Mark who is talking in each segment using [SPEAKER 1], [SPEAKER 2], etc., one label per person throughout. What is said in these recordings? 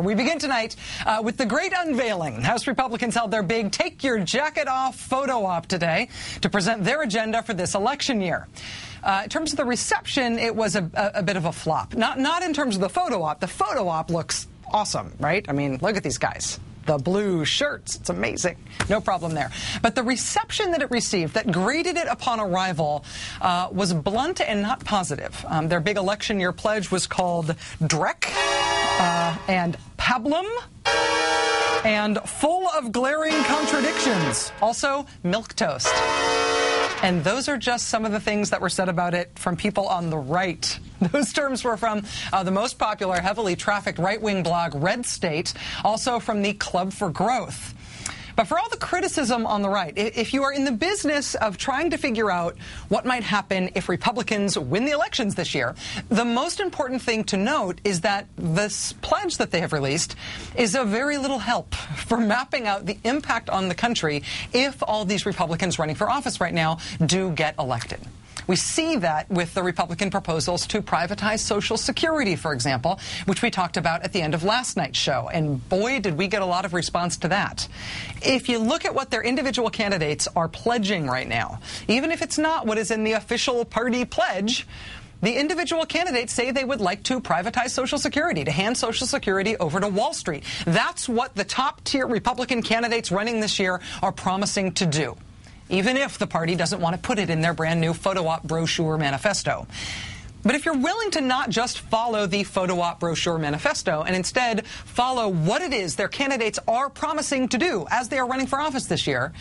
[SPEAKER 1] We begin tonight with the great unveiling. House Republicans held their big Take Your Jacket Off photo op today to present their agenda for this election year. In terms of the reception, it was a bit of a flop. Not in terms of the photo op. The photo op looks awesome, right? I mean, look at these guys. The blue shirts. It's amazing. No problem there. But the reception that it received, that greeted it upon arrival, was blunt and not positive. Their big election year pledge was called Dreck and Pablum and full of glaring contradictions. Also, milquetoast. And those are just some of the things that were said about it from people on the right. Those terms were from the most popular, heavily trafficked right-wing blog, Red State, also from the Club for Growth. But for all the criticism on the right, if you are in the business of trying to figure out what might happen if Republicans win the elections this year, the most important thing to note is that this pledge that they have released is of very little help for mapping out the impact on the country if all these Republicans running for office right now do get elected. We see that with the Republican proposals to privatize Social Security, for example, which we talked about at the end of last night's show. And boy, did we get a lot of response to that. If you look at what their individual candidates are pledging right now, even if it's not what is in the official party pledge, the individual candidates say they would like to privatize Social Security, to hand Social Security over to Wall Street. That's what the top-tier Republican candidates running this year are promising to do, even if the party doesn't want to put it in their brand new photo op brochure manifesto. But if you're willing to not just follow the photo op brochure manifesto and instead follow what it is their candidates are promising to do as they are running for office this year,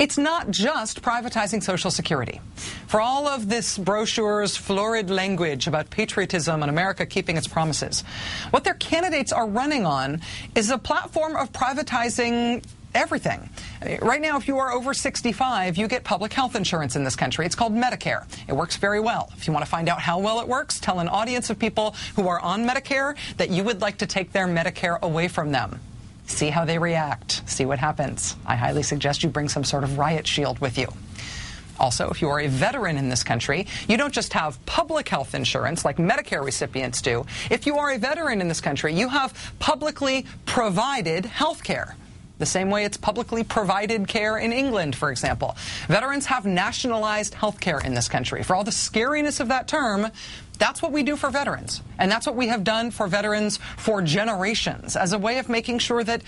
[SPEAKER 1] it's not just privatizing Social Security. For all of this brochure's florid language about patriotism and America keeping its promises, what their candidates are running on is a platform of privatizing everything. Right now, if you are over 65, you get public health insurance in this country. It's called Medicare. It works very well. If you want to find out how well it works, tell an audience of people who are on Medicare that you would like to take their Medicare away from them. See how they react. See what happens. I highly suggest you bring some sort of riot shield with you. Also, if you are a veteran in this country, you don't just have public health insurance like Medicare recipients do. If you are a veteran in this country, you have publicly provided health care, the same way it's publicly provided care in England, for example. Veterans have nationalized health care in this country. For all the scariness of that term, that's what we do for veterans. And that's what we have done for veterans for generations as a way of making sure that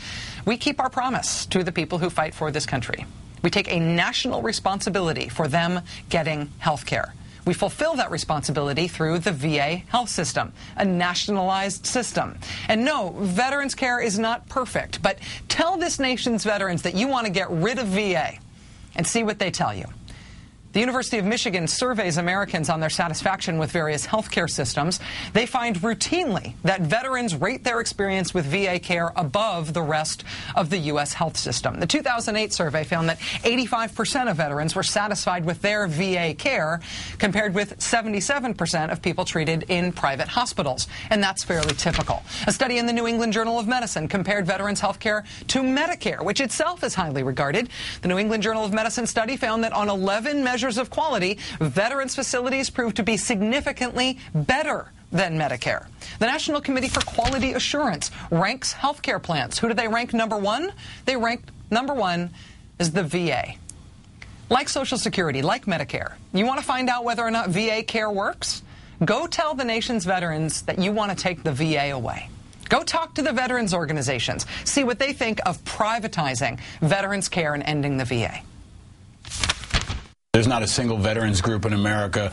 [SPEAKER 1] we keep our promise to the people who fight for this country. We take a national responsibility for them getting health care. We fulfill that responsibility through the VA health system, a nationalized system. And no, veterans care is not perfect, but tell this nation's veterans that you want to get rid of VA and see what they tell you. The University of Michigan surveys Americans on their satisfaction with various healthcare systems. They find routinely that veterans rate their experience with VA care above the rest of the U.S. health system. The 2008 survey found that 85% of veterans were satisfied with their VA care, compared with 77% of people treated in private hospitals. And that's fairly typical. A study in the New England Journal of Medicine compared veterans' health care to Medicare, which itself is highly regarded. The New England Journal of Medicine study found that on 11 measures of quality, veterans' facilities proved to be significantly better than Medicare. The National Committee for Quality Assurance ranks healthcare plans. Who do they rank number one? They rank number one as the VA. Like Social Security, like Medicare, you want to find out whether or not VA care works? Go tell the nation's veterans that you want to take the VA away. Go talk to the veterans organizations. See what they think of privatizing veterans' care and ending the VA.
[SPEAKER 2] There's not a single veterans group in America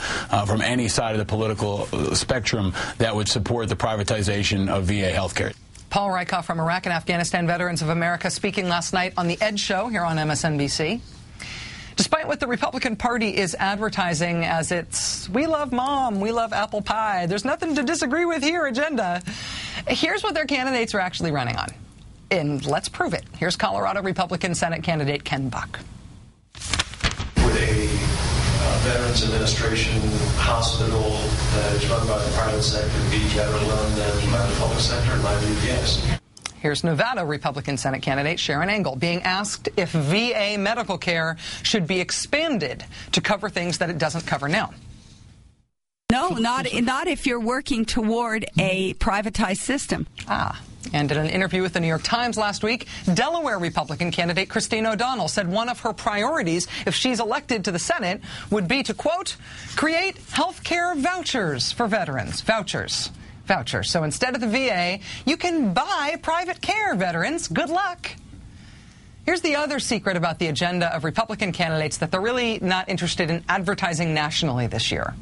[SPEAKER 2] from any side of the political spectrum that would support the privatization of VA health care.
[SPEAKER 1] Paul Rykoff from Iraq and Afghanistan Veterans of America speaking last night on The Ed Show here on MSNBC. Despite what the Republican Party is advertising as its "we love mom, we love apple pie, there's nothing to disagree with here" agenda, here's what their candidates are actually running on. And let's prove it. Here's Colorado Republican Senate candidate Ken Buck.
[SPEAKER 3] Would a Veterans Administration hospital that is run by the private sector be better run than by the public sector? In my view, yes.
[SPEAKER 1] Here's Nevada Republican Senate candidate Sharon Engel being asked if VA medical care should be expanded to cover things that it doesn't cover now.
[SPEAKER 4] No, not if you're working toward a privatized system.
[SPEAKER 1] And in an interview with the New York Times last week, Delaware Republican candidate Christine O'Donnell said one of her priorities, if she's elected to the Senate, would be to, quote, create health care vouchers for veterans. Vouchers. So instead of the VA, you can buy private care, veterans. Good luck. Here's the other secret about the agenda of Republican candidates that they're really not interested in advertising nationally this year.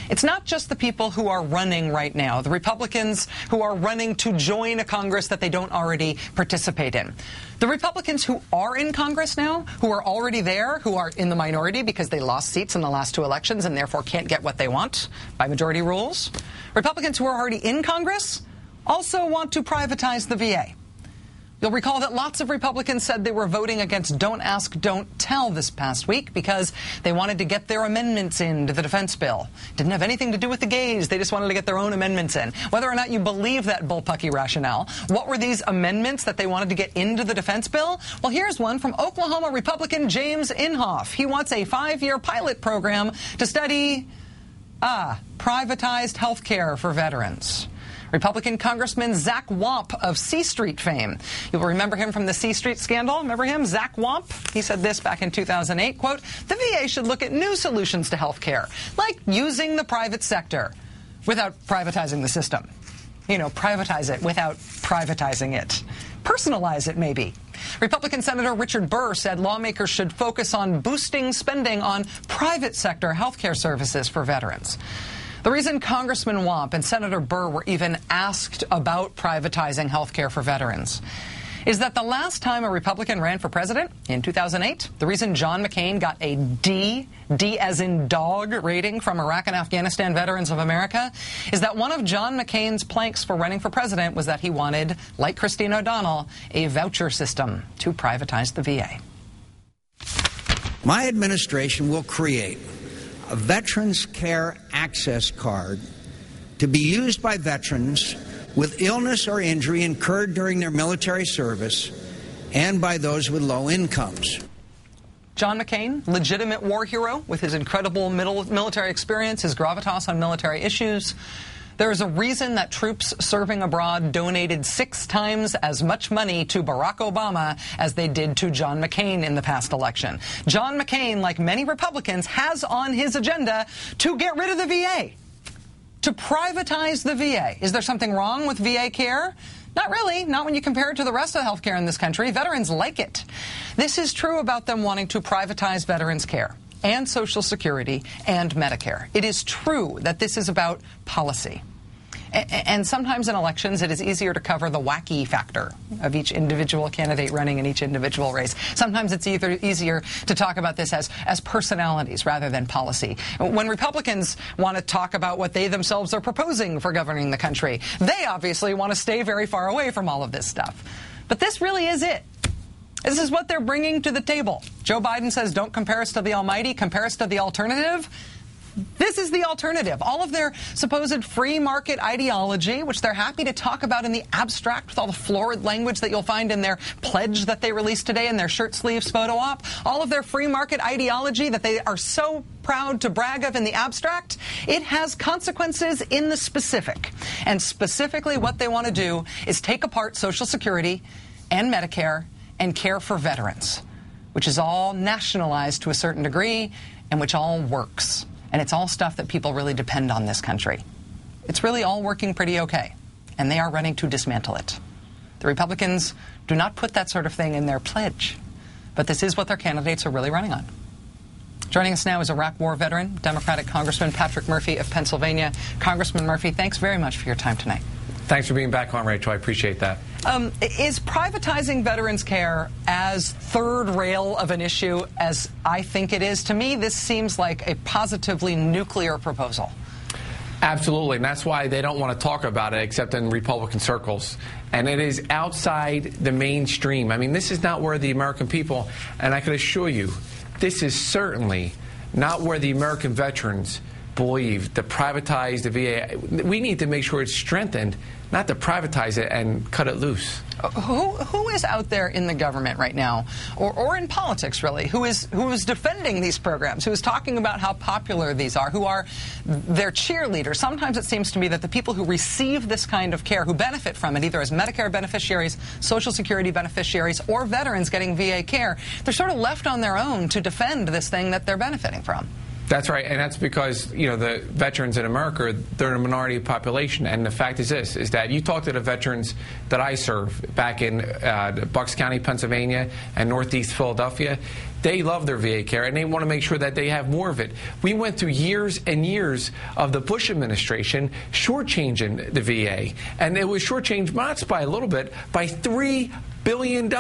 [SPEAKER 1] It's not just the people who are running right now, the Republicans who are running to join a Congress that they don't already participate in. The Republicans who are in Congress now, who are already there, who are in the minority because they lost seats in the last two elections and therefore can't get what they want by majority rules. Republicans who are already in Congress also want to privatize the VA. You'll recall that lots of Republicans said they were voting against Don't Ask, Don't Tell this past week because they wanted to get their amendments into the defense bill. Didn't have anything to do with the gays. They just wanted to get their own amendments in. Whether or not you believe that bullpucky rationale, what were these amendments that they wanted to get into the defense bill? Well, here's one from Oklahoma Republican James Inhofe. He wants a 5-year pilot program to study privatized health care for veterans. Republican Congressman Zach Wamp of C Street fame. You'll remember him from the C Street scandal. Remember him, Zach Wamp? He said this back in 2008, quote, the VA should look at new solutions to health care, like using the private sector without privatizing the system. You know, privatize it without privatizing it. Personalize it, maybe. Republican Senator Richard Burr said lawmakers should focus on boosting spending on private sector health care services for veterans. The reason Congressman Wamp and Senator Burr were even asked about privatizing health care for veterans is that the last time a Republican ran for president, in 2008, the reason John McCain got a D as in dog rating from Iraq and Afghanistan Veterans of America, is that one of John McCain's planks for running for president was that he wanted, like Christine O'Donnell, a voucher system to privatize the VA.
[SPEAKER 4] My administration will create a Veterans Care Access Card to be used by veterans with illness or injury incurred during their military service and by those with low incomes.
[SPEAKER 1] John McCain, legitimate war hero with his incredible military experience, his gravitas on military issues. There is a reason that troops serving abroad donated 6 times as much money to Barack Obama as they did to John McCain in the past election. John McCain, like many Republicans, has on his agenda to get rid of the VA, to privatize the VA. Is there something wrong with VA care? Not really, not when you compare it to the rest of health care in this country. Veterans like it. This is true about them wanting to privatize veterans' care and Social Security and Medicare. It is true that this is about policy. And sometimes in elections, it is easier to cover the wacky factor of each individual candidate running in each individual race. Sometimes it's easier to talk about this as personalities rather than policy. When Republicans want to talk about what they themselves are proposing for governing the country, they obviously want to stay very far away from all of this stuff. But this really is it. This is what they're bringing to the table. Joe Biden says, don't compare us to the almighty, compare us to the alternative. This is the alternative. All of their supposed free market ideology, which they're happy to talk about in the abstract with all the florid language that you'll find in their pledge that they released today in their shirt sleeves photo op, all of their free market ideology that they are so proud to brag of in the abstract, it has consequences in the specific. And specifically what they want to do is take apart Social Security and Medicare and care for veterans, which is all nationalized to a certain degree and which all works. And it's all stuff that people really depend on this country. It's really all working pretty okay, and they are running to dismantle it. The Republicans do not put that sort of thing in their pledge, but this is what their candidates are really running on. Joining us now is Iraq War veteran, Democratic Congressman Patrick Murphy of Pennsylvania. Congressman Murphy, thanks very much for your time tonight.
[SPEAKER 5] Thanks for being back on, Rachel. I appreciate that.
[SPEAKER 1] Is privatizing veterans care as third rail of an issue as I think it is? To me, this seems like a positively nuclear proposal.
[SPEAKER 5] Absolutely, and that's why they don't want to talk about it except in Republican circles. And it is outside the mainstream. I mean, this is not where the American people, and I can assure you, this is certainly not where the American veterans believe to privatize the VA. We need to make sure it's strengthened, not to privatize it and cut it loose.
[SPEAKER 1] Who is out there in the government right now, or in politics really, who is defending these programs, who is talking about how popular these are, who are their cheerleaders? Sometimes it seems to me that the people who receive this kind of care, who benefit from it, either as Medicare beneficiaries, Social Security beneficiaries, or veterans getting VA care, they're sort of left on their own to defend this thing that they're benefiting from.
[SPEAKER 5] That's right, and that's because, you know, the veterans in America, they're a minority population, and the fact is this, is that you talk to the veterans that I serve back in Bucks County, Pennsylvania, and Northeast Philadelphia, they love their VA care, and they want to make sure that they have more of it. We went through years and years of the Bush administration shortchanging the VA, and it was shortchanged not by a little bit, by $3 billion.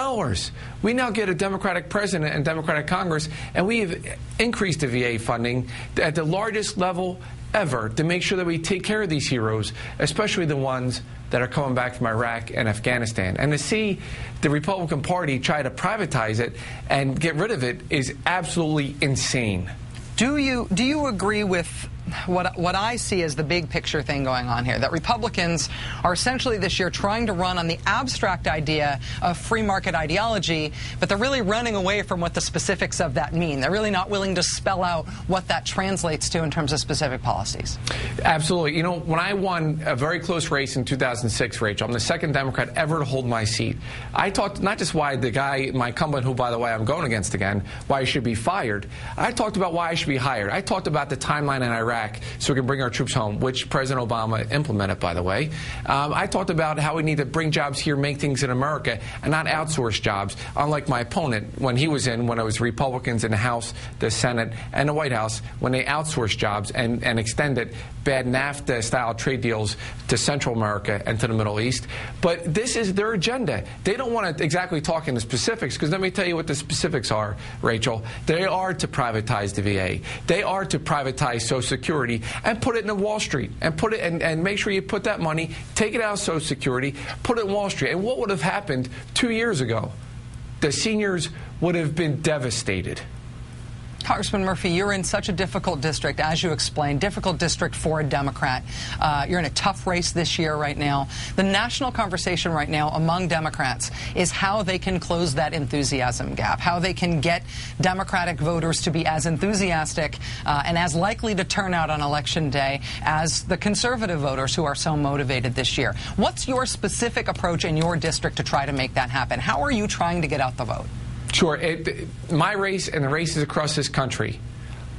[SPEAKER 5] We now get a Democratic president and Democratic Congress, and we have increased the VA funding at the largest level ever to make sure that we take care of these heroes, especially the ones that are coming back from Iraq and Afghanistan. And to see the Republican Party try to privatize it and get rid of it is absolutely insane.
[SPEAKER 1] Do you agree with what I see as the big picture thing going on here, that Republicans are essentially this year trying to run on the abstract idea of free market ideology, but they're really running away from what the specifics of that mean? They're really not willing to spell out what that translates to in terms of specific policies.
[SPEAKER 5] Absolutely. You know, when I won a very close race in 2006, Rachel, I'm the second Democrat ever to hold my seat. I talked not just why the guy, my incumbent, who, by the way, I'm going against again, why he should be fired. I talked about why I should be hired. I talked about the timeline in Iraq so we can bring our troops home, which President Obama implemented, by the way. I talked about how we need to bring jobs here, make things in America, and not outsource jobs, unlike my opponent when he was when it was Republicans in the House, the Senate, and the White House, when they outsourced jobs and extended bad NAFTA-style trade deals to Central America and to the Middle East. But this is their agenda. They don't want to exactly talk in the specifics, because let me tell you what the specifics are, Rachel. They are to privatize the VA. They are to privatize Social Security and put it in Wall Street and put it and make sure you put that money, take it out of Social Security, put it in Wall Street. And what would have happened 2 years ago? The seniors would have been devastated.
[SPEAKER 1] Congressman Murphy, you're in such a difficult district, as you explained, difficult district for a Democrat. You're in a tough race this year right now. The national conversation right now among Democrats is how they can close that enthusiasm gap, how they can get Democratic voters to be as enthusiastic and as likely to turn out on Election Day as the conservative voters who are so motivated this year. What's your specific approach in your district to try to make that happen? How are you trying to get out the vote?
[SPEAKER 5] Sure. My race and the races across this country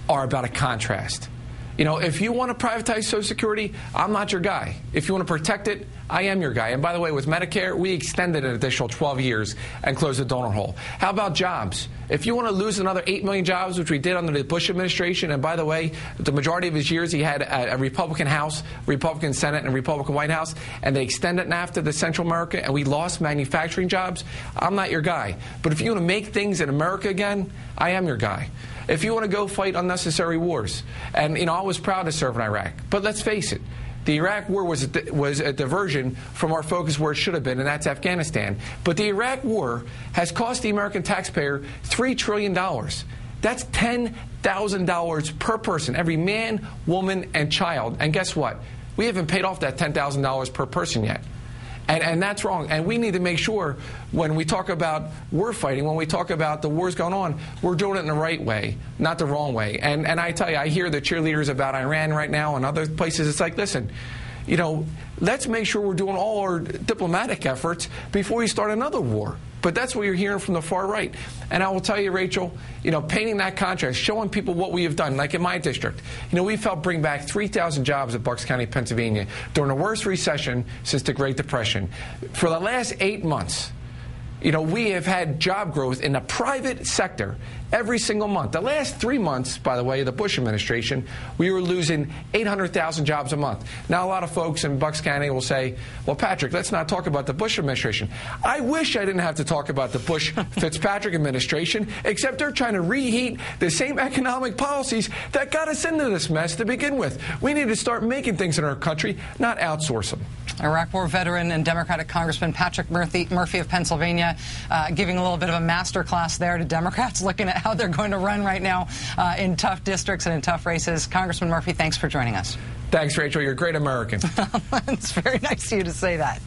[SPEAKER 5] are about a contrast. You know, if you want to privatize Social Security, I'm not your guy. If you want to protect it, I am your guy. And by the way, with Medicare, we extended an additional 12 years and closed the donut hole. How about jobs? If you want to lose another 8 million jobs, which we did under the Bush administration, and by the way, the majority of his years he had a Republican House, Republican Senate, and Republican White House, and they extended NAFTA to Central America, and we lost manufacturing jobs, I'm not your guy. But if you want to make things in America again, I am your guy. If you want to go fight unnecessary wars, and, you know, I was proud to serve in Iraq, but let's face it, the Iraq war was a diversion from our focus where it should have been, and that's Afghanistan. But the Iraq war has cost the American taxpayer $3 trillion. That's $10,000 per person, every man, woman, and child. And guess what? We haven't paid off that $10,000 per person yet. And that's wrong. And we need to make sure when we talk about war fighting, when we talk about the wars going on, we're doing it in the right way, not the wrong way. And I tell you, I hear the cheerleaders about Iran right now and other places. It's like, listen, you know, let's make sure we're doing all our diplomatic efforts before we start another war. But that's what you're hearing from the far right. And I will tell you, Rachel, you know, painting that contrast, showing people what we have done, like in my district. You know, we've helped bring back 3,000 jobs at Bucks County, Pennsylvania, during the worst recession since the Great Depression. For the last 8 months, you know, we have had job growth in the private sector every single month. The last 3 months, by the way, the Bush administration, we were losing 800,000 jobs a month. Now, a lot of folks in Bucks County will say, well, Patrick, let's not talk about the Bush administration. I wish I didn't have to talk about the Bush-Fitzpatrick administration, except they're trying to reheat the same economic policies that got us into this mess to begin with. We need to start making things in our country, not outsource them.
[SPEAKER 1] Iraq War veteran and Democratic Congressman Patrick Murphy of Pennsylvania. Virginia, giving a little bit of a master class there to Democrats looking at how they're going to run right now in tough districts and in tough races. Congressman Murphy, thanks for joining us.
[SPEAKER 5] Thanks, Rachel. You're a great American.
[SPEAKER 1] It's very nice of you to say that.